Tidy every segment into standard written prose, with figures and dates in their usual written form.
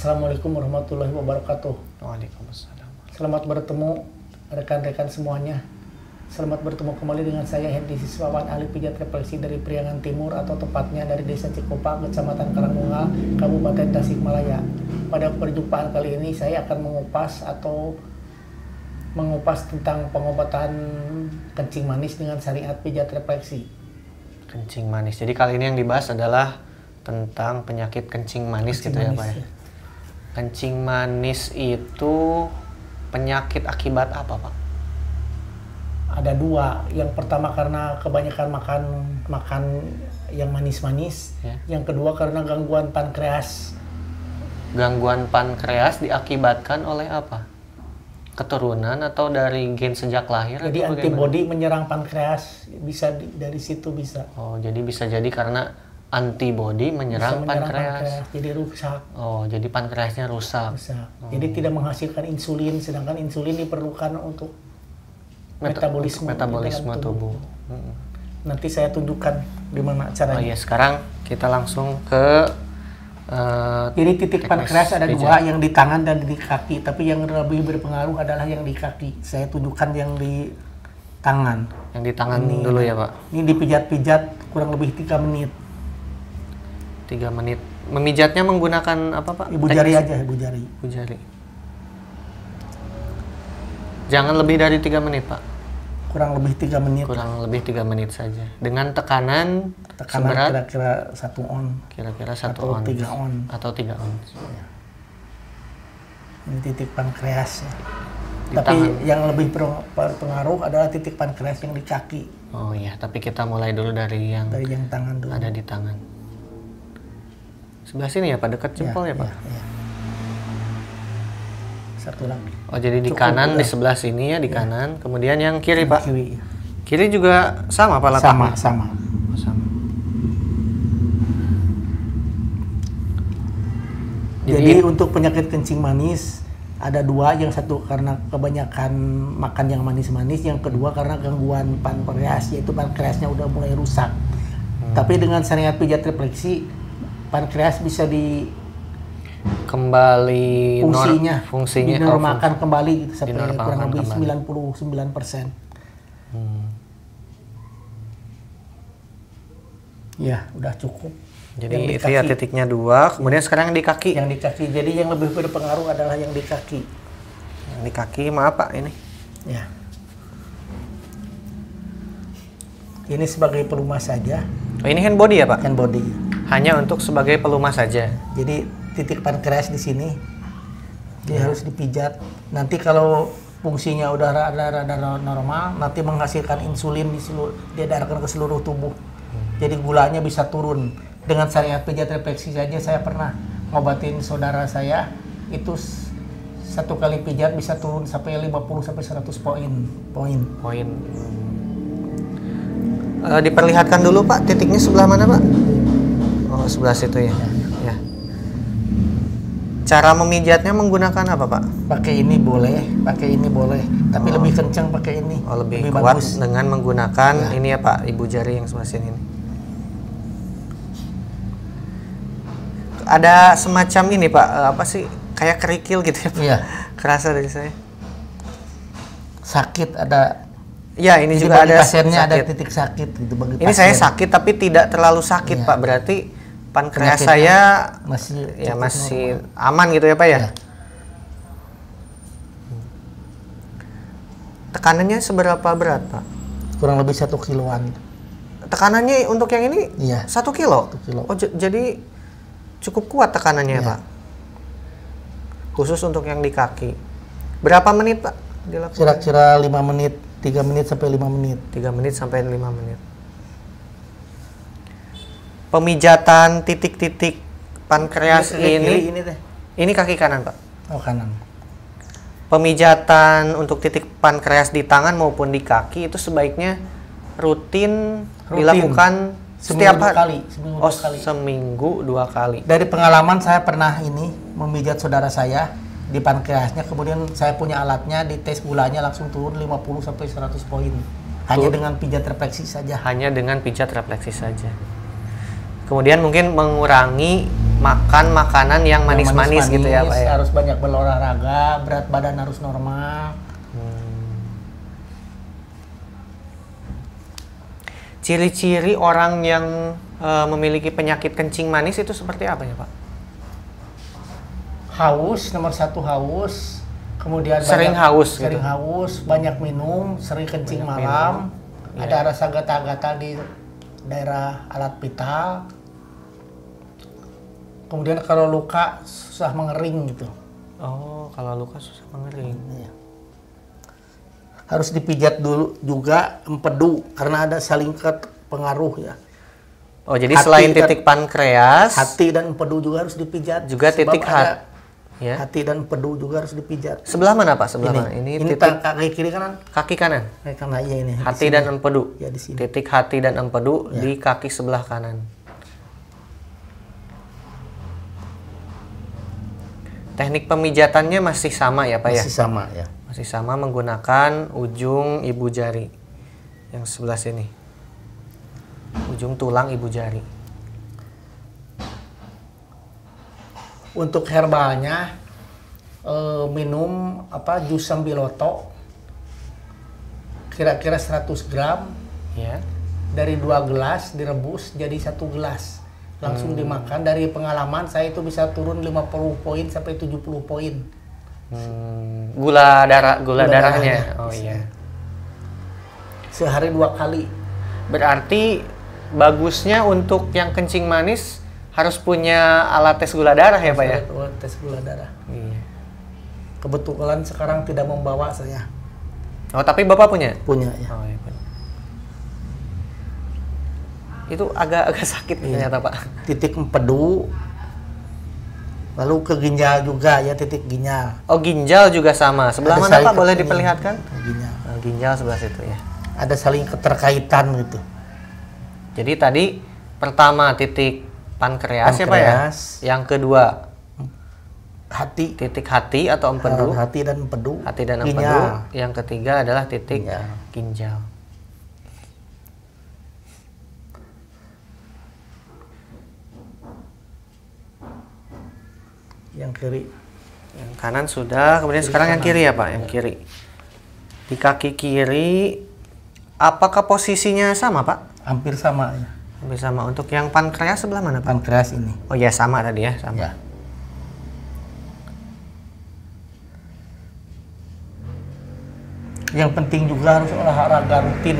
Assalamualaikum warahmatullahi wabarakatuh. Waalaikumsalam. Selamat bertemu rekan-rekan semuanya. Selamat bertemu kembali dengan saya Hendy Siswawan, ahli pijat refleksi dari Priangan Timur atau tepatnya dari Desa Cikopa, Kecamatan Karangmungal, Kabupaten Tasikmalaya. Pada perjumpaan kali ini saya akan mengupas tentang pengobatan kencing manis dengan syariat pijat refleksi. Kencing manis. Jadi kali ini yang dibahas adalah tentang penyakit kencing manis gitu ya Pak ya. Kencing manis itu penyakit akibat apa Pak? Ada dua. Yang pertama karena kebanyakan makan yang manis-manis. Ya. Yang kedua karena gangguan pankreas. Gangguan pankreas diakibatkan oleh apa? Keturunan atau dari gen sejak lahir? Jadi antibodi menyerang pankreas, bisa dari situ bisa. Oh, jadi bisa jadi karena antibodi menyerang pankreas. Jadi rusak. Oh, jadi pankreasnya rusak. Oh. Jadi tidak menghasilkan insulin, sedangkan insulin diperlukan untuk metabolisme tubuh. Nanti saya tunjukkan gimana caranya. Oh iya, sekarang kita langsung ke jadi titik pankreas ada dua, yang di tangan dan di kaki. Tapi yang lebih berpengaruh adalah yang di kaki. Saya tunjukkan yang di tangan. Yang di tangan ini, dulu ya Pak. Ini dipijat-pijat kurang lebih 3 menit. 3 menit. Memijatnya menggunakan apa Pak? Ibu jari aja, ibu jari. Ibu jari. Jangan lebih dari 3 menit Pak. Kurang lebih 3 menit. Kurang lebih 3 menit saja. Dengan tekanan seberat kira-kira 1 on. Kira-kira 1 on. 3 on. Atau 3 on. Ya. Ini titik pankreas. Tapi yang lebih berpengaruh adalah titik pankreas yang di kaki. Oh iya, tapi kita mulai dulu dari yang tangan dulu. Ada di tangan. Sebelah sini ya Pak, dekat jempol ya Pak? Ya. Satu lagi. Oh jadi di kanan, di sebelah sini ya, di kanan. Kemudian yang kiri Pak? Kiri. Kiri juga sama Pak letaknya? Sama. Oh, sama. Jadi untuk penyakit kencing manis ada dua, yang satu karena kebanyakan makan yang manis-manis, yang kedua karena gangguan pankreas, yaitu pankreasnya udah mulai rusak. Tapi dengan syariat pijat refleksi, pankreas bisa kembali fungsinya dinormalkan kembali gitu, sampai kurang lebih 99%. Ya, udah cukup. Jadi itu ya titiknya 2, kemudian sekarang di kaki. Yang di kaki. Jadi yang lebih berpengaruh adalah yang di kaki. Yang di kaki maaf Pak ini. Ya. Ini sebagai pelumas saja. Oh, ini hand body ya Pak? Hand body. Hanya untuk sebagai pelumas saja. Jadi titik pankreas di sini, dia harus dipijat. Nanti kalau fungsinya udah rada normal, nanti menghasilkan insulin diedarkan ke seluruh tubuh. Jadi gulanya bisa turun. Dengan syariat pijat refleksi saja saya pernah ngobatin saudara saya, itu 1 kali pijat bisa turun sampai 50 sampai 100 poin. Diperlihatkan dulu Pak, titiknya sebelah mana Pak? Oh, sebelah situ ya. Ya. Cara memijatnya menggunakan apa Pak? Pakai ini boleh, tapi lebih kencang pakai ini. Oh, lebih kuat bagus. Dengan menggunakan ini ya Pak, ibu jari yang sebelah sini. Ada semacam ini Pak, apa sih? Kayak kerikil gitu ya Pak? Iya. Kerasa dari saya. Sakit ada. Ya, ini juga ada ada titik sakit gitu bagi ini pasien. Saya sakit tapi tidak terlalu sakit Pak, berarti pankreas saya masih aman gitu ya Pak ya? Tekanannya seberapa berat Pak? Kurang lebih 1 kiloan. Tekanannya untuk yang ini 1 kilo? 1 kilo. Oh jadi cukup kuat tekanannya Pak? Khusus untuk yang di kaki. Berapa menit Pak dilakukan? Kira-kira 5 menit. 3 menit sampai 5 menit. 3 menit sampai 5 menit. Pemijatan titik-titik pankreas ini kaki kanan Pak? Oh, kanan. Pemijatan untuk titik pankreas di tangan maupun di kaki itu sebaiknya rutin. Dilakukan setiap hari? Seminggu 2 kali. Dari pengalaman saya pernah memijat saudara saya di pankreasnya, kemudian saya punya alatnya, dites gulanya langsung turun 50 sampai 100 poin. Hanya dengan pijat refleksi saja. Hanya dengan pijat refleksi saja. Kemudian mungkin mengurangi makan makanan yang manis-manis gitu ya Pak ya. Harus banyak berolahraga, berat badan harus normal. Ciri-ciri orang yang memiliki penyakit kencing manis itu seperti apa ya Pak? Haus, nomor 1 haus. Kemudian Sering haus sering gitu. haus, banyak minum, sering kencing Banyak malam. minum. Ada Iya. rasa gatal-gatal di daerah alat vital. Kemudian kalau luka susah mengering gitu. Oh, kalau luka susah mengering. Iya. Harus dipijat dulu juga empedu karena ada salingkat pengaruh ya. Oh, jadi Hati selain dan- titik pankreas, Hati dan empedu juga harus dipijat. juga Sebab titik ada ya. hati dan empedu juga harus dipijat. Sebelah mana Pak? Sebelah mana? Ini titik kaki kiri kanan. kaki kanan. Karena iya ini. di Hati sini. dan empedu. Ya di sini. Titik hati dan empedu Ya. di kaki sebelah kanan. Teknik pemijatannya masih sama ya Pak ya? Masih sama ya. Masih sama menggunakan ujung ibu jari yang sebelah sini. Ujung tulang ibu jari. Untuk herbalnya minum jus sambiloto kira-kira 100 gram Ya. dari 2 gelas direbus jadi 1 gelas langsung dimakan. Dari pengalaman saya itu bisa turun 50 poin sampai 70 poin. Gula darahnya. darahnya. Oh iya. Sehari 2 kali. Berarti bagusnya untuk yang kencing manis harus punya alat tes gula darah ya Pak ya? Tes gula darah. Iya. Kebetulan sekarang tidak membawa saya. Oh tapi Bapak punya? Punya ya. Oh iya punya. Itu agak sakit ternyata Pak. Titik empedu. Lalu ke ginjal juga ya, titik ginjal. Oh ginjal juga sama. Sebelah Ada mana saling Pak? Boleh ini, diperlihatkan? Ginjal. Oh, ginjal sebelah situ ya. Ada saling keterkaitan gitu. Jadi tadi pertama titik pankreas ya Pak ya? Pankreas. Yang kedua Hati, titik hati atau empedu. hati dan empedu. Hati dan empedu. Ginjal. Yang ketiga adalah titik Ginjal. ginjal. Yang kiri. Yang kanan sudah, kemudian sekarang yang kiri ya Pak, yang kiri. Di kaki kiri, apakah posisinya sama Pak? Hampir sama ya. Hampir sama. Untuk yang pankreas sebelah mana Pak? Pankreas ini. Oh ya sama tadi ya, sama. Ya. Yang penting juga harus olahraga rutin.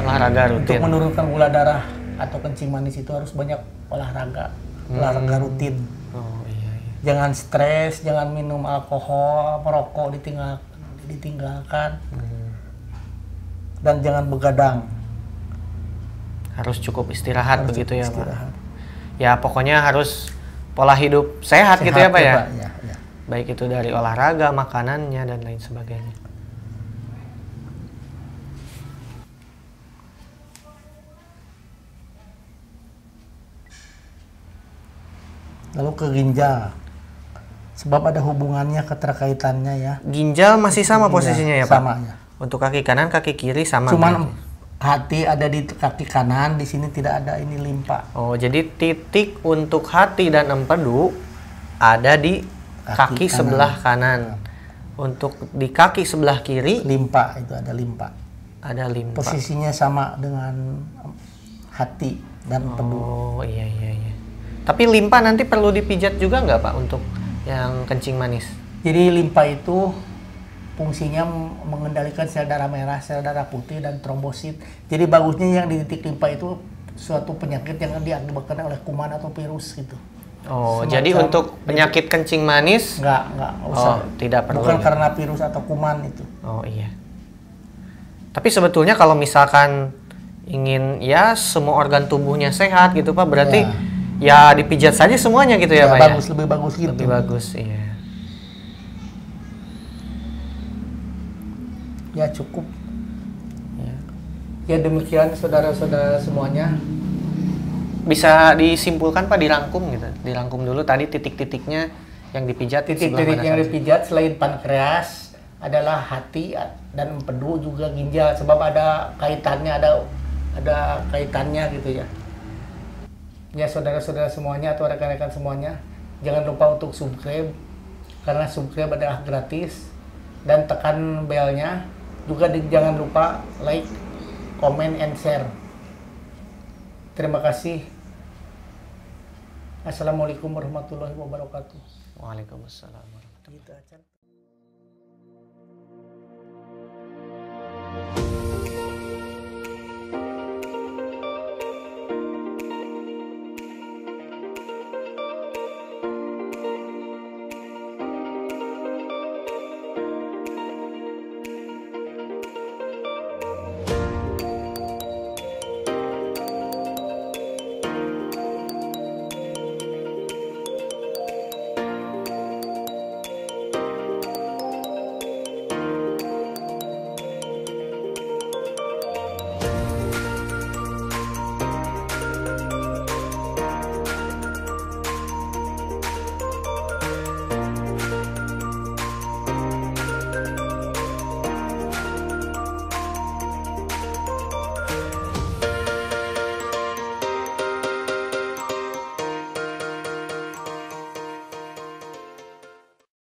Olahraga Untuk rutin. menurunkan gula darah atau kencing manis itu harus banyak olahraga. Olahraga rutin. Oh iya, iya. Jangan stres, jangan minum alkohol, merokok ditinggalkan. Dan jangan begadang. Harus cukup istirahat Harus begitu ya Pak? istirahat. Ya pokoknya harus pola hidup sehat, gitu ya Pak ya? Ya, ya. Baik itu dari olahraga, makanannya, dan lain sebagainya. Lalu ke ginjal. Sebab ada hubungannya, keterkaitannya ya. Ginjal masih sama posisinya ya Pak? Sama ya. Untuk kaki kanan, kaki kiri sama. Cuman berarti? hati ada di kaki kanan, di sini tidak ada ini limpa. Oh, jadi titik untuk hati dan empedu ada di kaki kanan. sebelah kanan. Untuk di kaki sebelah kiri Limpa itu ada limpa. ada limpa. Posisinya sama dengan hati dan empedu. Oh, iya iya iya. Tapi limpa nanti perlu dipijat juga nggak Pak untuk yang kencing manis? Jadi limpa itu fungsinya mengendalikan sel darah merah, sel darah putih, dan trombosit. Jadi bagusnya yang di titik limpa itu suatu penyakit yang diakibatkan oleh kuman atau virus gitu. Oh, Semacam jadi untuk penyakit kencing manis Enggak usah. Oh, tidak perlu. Bukan karena virus atau kuman itu. Oh iya. Tapi sebetulnya kalau misalkan ingin ya semua organ tubuhnya sehat gitu Pak, berarti ya dipijat saja semuanya gitu ya Pak ya? Bagus, lebih bagus gitu. Lebih bagus, iya. Ya cukup. Ya. Ya demikian saudara-saudara semuanya. Bisa disimpulkan Pak, dirangkum gitu. Dirangkum dulu tadi titik-titiknya yang dipijat Titik-titik sebelah mana yang saja? dipijat selain pankreas adalah hati dan empedu, juga ginjal, sebab ada kaitannya, ada kaitannya gitu ya. Ya saudara-saudara semuanya atau rekan-rekan semuanya, jangan lupa untuk subscribe karena subscribe adalah gratis, dan tekan belnya juga. Jangan lupa like, comment, and share. Terima kasih. Assalamualaikum warahmatullahi wabarakatuh. Waalaikumsalam warahmatullahi wabarakatuh. Gitu aja.